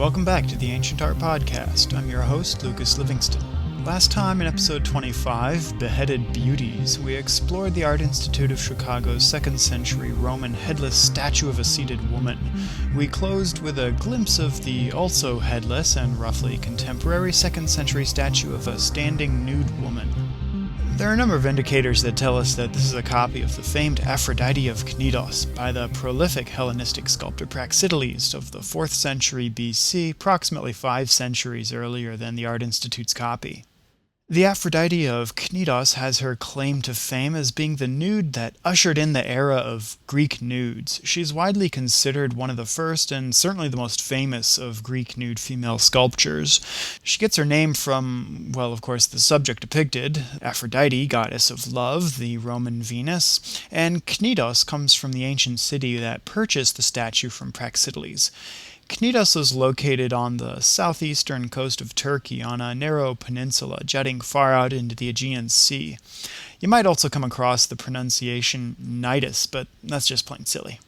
Welcome back to the Ancient Art Podcast. I'm your host, Lucas Livingston. Last time in episode 25, Beheaded Beauties, we explored the Art Institute of Chicago's 2nd century Roman headless statue of a seated woman. We closed with a glimpse of the also headless and roughly contemporary 2nd century statue of a standing nude woman. There are a number of indicators that tell us that this is a copy of the famed Aphrodite of Knidos by the prolific Hellenistic sculptor Praxiteles of the 4th century BC, approximately 5 centuries earlier than the Art Institute's copy. The Aphrodite of Knidos has her claim to fame as being the nude that ushered in the era of Greek nudes. She's widely considered one of the first and certainly the most famous of Greek nude female sculptures. She gets her name from, well, of course, the subject depicted, Aphrodite, goddess of love, the Roman Venus, and Knidos comes from the ancient city that purchased the statue from Praxiteles. Knidos was located on the southeastern coast of Turkey on a narrow peninsula jutting far out into the Aegean Sea. You might also come across the pronunciation Knidos, but that's just plain silly.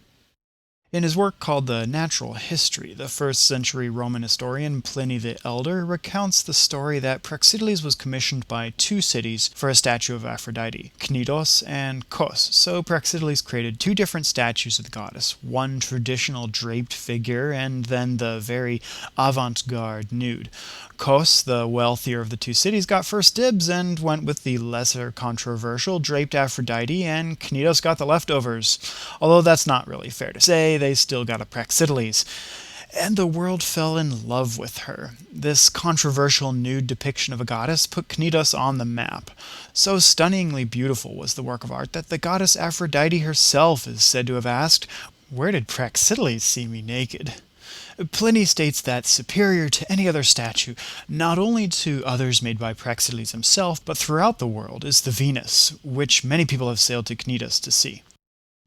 In his work called The Natural History, the 1st century Roman historian Pliny the Elder recounts the story that Praxiteles was commissioned by 2 cities for a statue of Aphrodite, Knidos and Kos. So Praxiteles created 2 different statues of the goddess, one traditional draped figure and then the very avant-garde nude. Kos, the wealthier of the 2 cities, got first dibs and went with the lesser controversial draped Aphrodite, and Knidos got the leftovers. Although that's not really fair to say, they still got a Praxiteles. And the world fell in love with her. This controversial nude depiction of a goddess put Knidos on the map. So stunningly beautiful was the work of art that the goddess Aphrodite herself is said to have asked, "Where did Praxiteles see me naked?" Pliny states that superior to any other statue, not only to others made by Praxiteles himself, but throughout the world, is the Venus, which many people have sailed to Knidos to see.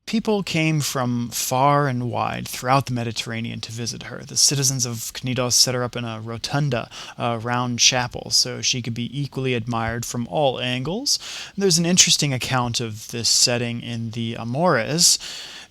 People came from far and wide throughout the Mediterranean to visit her. The citizens of Knidos set her up in a rotunda, a round chapel, so she could be equally admired from all angles. There's an interesting account of this setting in the Amores.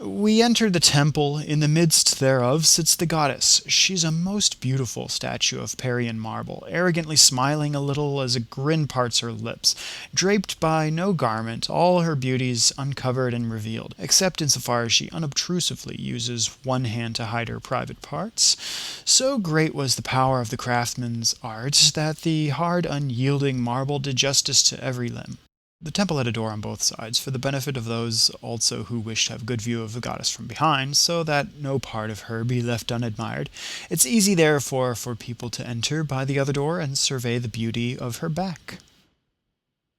"We entered the temple. In the midst thereof sits the goddess. She's a most beautiful statue of Parian marble, arrogantly smiling a little as a grin parts her lips, draped by no garment, all her beauties uncovered and revealed, except insofar as she unobtrusively uses one hand to hide her private parts. So great was the power of the craftsman's art that the hard, unyielding marble did justice to every limb." The temple had a door on both sides, for the benefit of those also who wished to have a good view of the goddess from behind, so that no part of her be left unadmired. It's easy, therefore, for people to enter by the other door and survey the beauty of her back.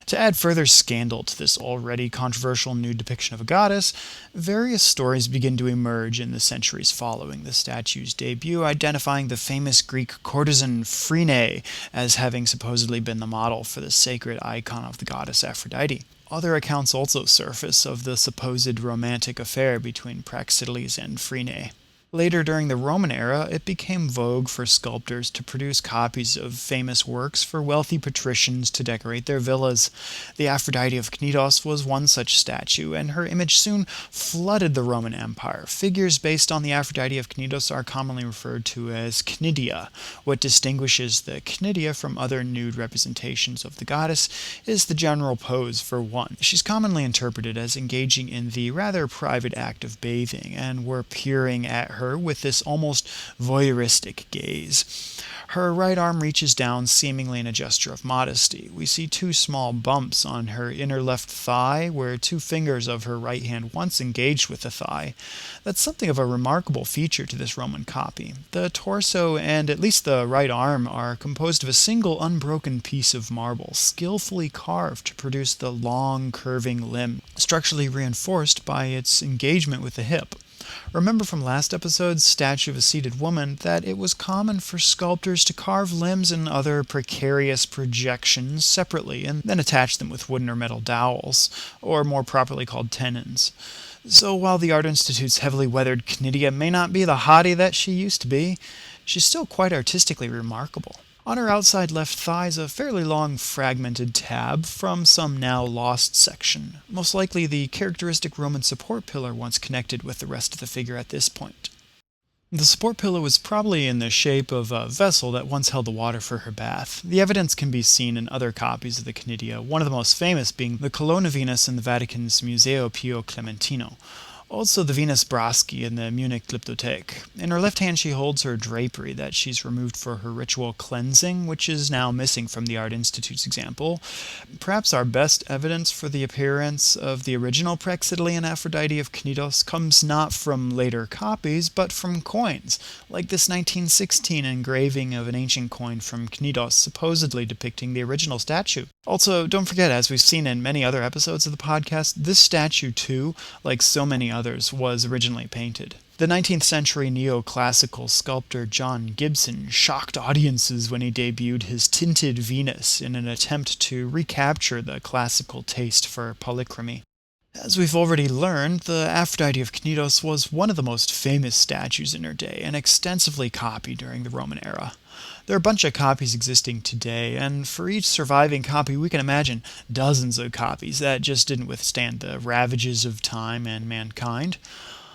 To add further scandal to this already controversial nude depiction of a goddess, various stories begin to emerge in the centuries following the statue's debut, identifying the famous Greek courtesan Phryne as having supposedly been the model for the sacred icon of the goddess Aphrodite. Other accounts also surface of the supposed romantic affair between Praxiteles and Phryne. Later, during the Roman era, it became vogue for sculptors to produce copies of famous works for wealthy patricians to decorate their villas. The Aphrodite of Knidos was one such statue, and her image soon flooded the Roman Empire. Figures based on the Aphrodite of Knidos are commonly referred to as cnidia. What distinguishes the cnidia from other nude representations of the goddess is the general pose, for one. She's commonly interpreted as engaging in the rather private act of bathing, and we're peering at her with this almost voyeuristic gaze. Her right arm reaches down seemingly in a gesture of modesty. We see 2 small bumps on her inner left thigh where 2 fingers of her right hand once engaged with the thigh. That's something of a remarkable feature to this Roman copy. The torso and at least the right arm are composed of a single unbroken piece of marble, skillfully carved to produce the long curving limb, structurally reinforced by its engagement with the hip. Remember from last episode's statue of a seated woman that it was common for sculptors to carve limbs and other precarious projections separately and then attach them with wooden or metal dowels, or more properly called tenons. So while the Art Institute's heavily weathered cnidia may not be the hottie that she used to be, she's still quite artistically remarkable. On her outside left thigh is a fairly long fragmented tab from some now lost section, most likely the characteristic Roman support pillar once connected with the rest of the figure at this point. The support pillow was probably in the shape of a vessel that once held the water for her bath. The evidence can be seen in other copies of the Cnidia, one of the most famous being the Colonna Venus in the Vatican's Museo Pio Clementino. Also the Venus Braschi in the Munich Glyptothek. In her left hand she holds her drapery that she's removed for her ritual cleansing, which is now missing from the Art Institute's example. Perhaps our best evidence for the appearance of the original Praxitelean Aphrodite of Knidos comes not from later copies, but from coins, like this 1916 engraving of an ancient coin from Knidos supposedly depicting the original statue. Also, don't forget, as we've seen in many other episodes of the podcast, this statue too, like so many others, was originally painted. The 19th century neoclassical sculptor John Gibson shocked audiences when he debuted his tinted Venus in an attempt to recapture the classical taste for polychromy. As we've already learned, the Aphrodite of Knidos was one of the most famous statues in her day and extensively copied during the Roman era. There are a bunch of copies existing today, and for each surviving copy we can imagine dozens of copies that just didn't withstand the ravages of time and mankind.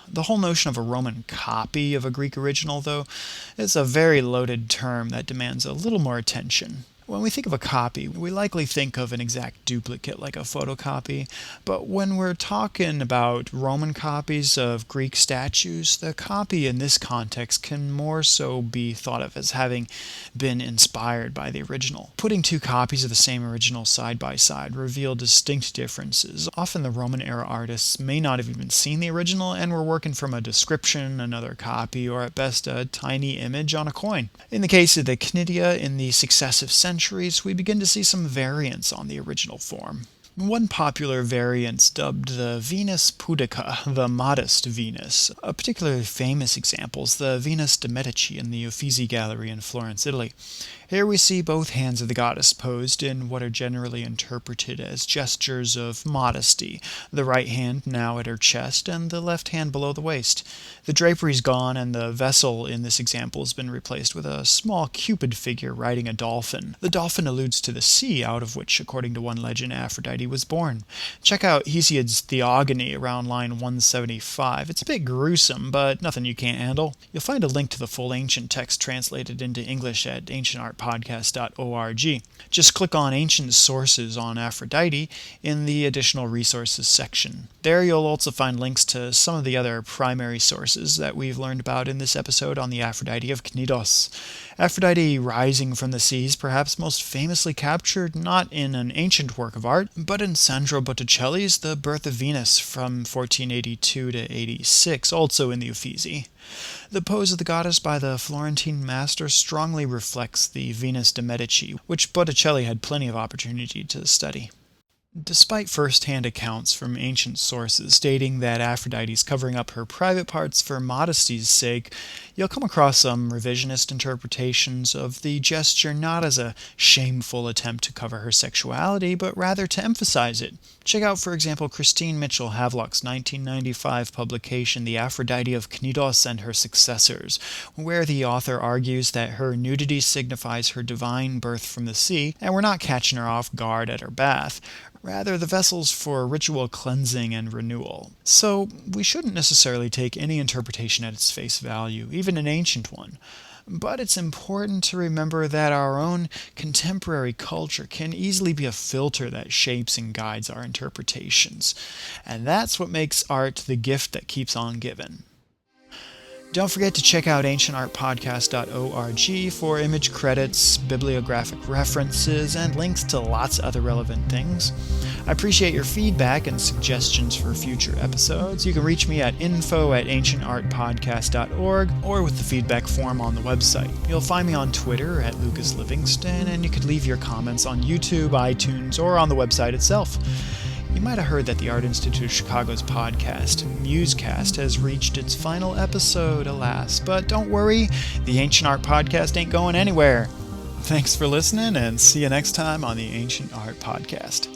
The whole notion of a Roman copy of a Greek original, though, is a very loaded term that demands a little more attention. When we think of a copy, we likely think of an exact duplicate like a photocopy, but when we're talking about Roman copies of Greek statues, the copy in this context can more so be thought of as having been inspired by the original. Putting two copies of the same original side by side reveal distinct differences. Often the Roman era artists may not have even seen the original and were working from a description, another copy, or at best a tiny image on a coin. In the case of the Cnidia in the successive centuries, we begin to see some variants on the original form. One popular variant dubbed the Venus Pudica, the modest Venus. A particularly famous example is the Venus de Medici in the Uffizi Gallery in Florence, Italy. Here we see both hands of the goddess posed in what are generally interpreted as gestures of modesty, the right hand now at her chest and the left hand below the waist. The drapery's gone and the vessel in this example has been replaced with a small Cupid figure riding a dolphin. The dolphin alludes to the sea out of which, according to one legend, Aphrodite was born. Check out Hesiod's Theogony around line 175. It's a bit gruesome, but nothing you can't handle. You'll find a link to the full ancient text translated into English at ancientartpodcast.org. Just click on Ancient Sources on Aphrodite in the Additional Resources section. There you'll also find links to some of the other primary sources that we've learned about in this episode on the Aphrodite of Knidos. Aphrodite Rising from the Seas perhaps most famously captured not in an ancient work of art, but in Sandro Botticelli's The Birth of Venus from 1482 to 86, also in the Uffizi. The pose of the goddess by the Florentine master strongly reflects the Venus de Medici, which Botticelli had plenty of opportunity to study. Despite first-hand accounts from ancient sources stating that Aphrodite's covering up her private parts for modesty's sake, you'll come across some revisionist interpretations of the gesture not as a shameful attempt to cover her sexuality, but rather to emphasize it. Check out, for example, Christine Mitchell Havelock's 1995 publication, The Aphrodite of Knidos and Her Successors, where the author argues that her nudity signifies her divine birth from the sea, and we're not catching her off guard at her bath. Rather, the vessel's for ritual cleansing and renewal. So, we shouldn't necessarily take any interpretation at its face value, even an ancient one. But it's important to remember that our own contemporary culture can easily be a filter that shapes and guides our interpretations. And that's what makes art the gift that keeps on giving. Don't forget to check out ancientartpodcast.org for image credits, bibliographic references, and links to lots of other relevant things. I appreciate your feedback and suggestions for future episodes. You can reach me at info@ancientartpodcast.org or with the feedback form on the website. You'll find me on Twitter at Lucas Livingston, and you could leave your comments on YouTube, iTunes, or on the website itself. You might have heard that the Art Institute of Chicago's podcast, Musecast, has reached its final episode, alas. But don't worry, the Ancient Art Podcast ain't going anywhere. Thanks for listening, and see you next time on the Ancient Art Podcast.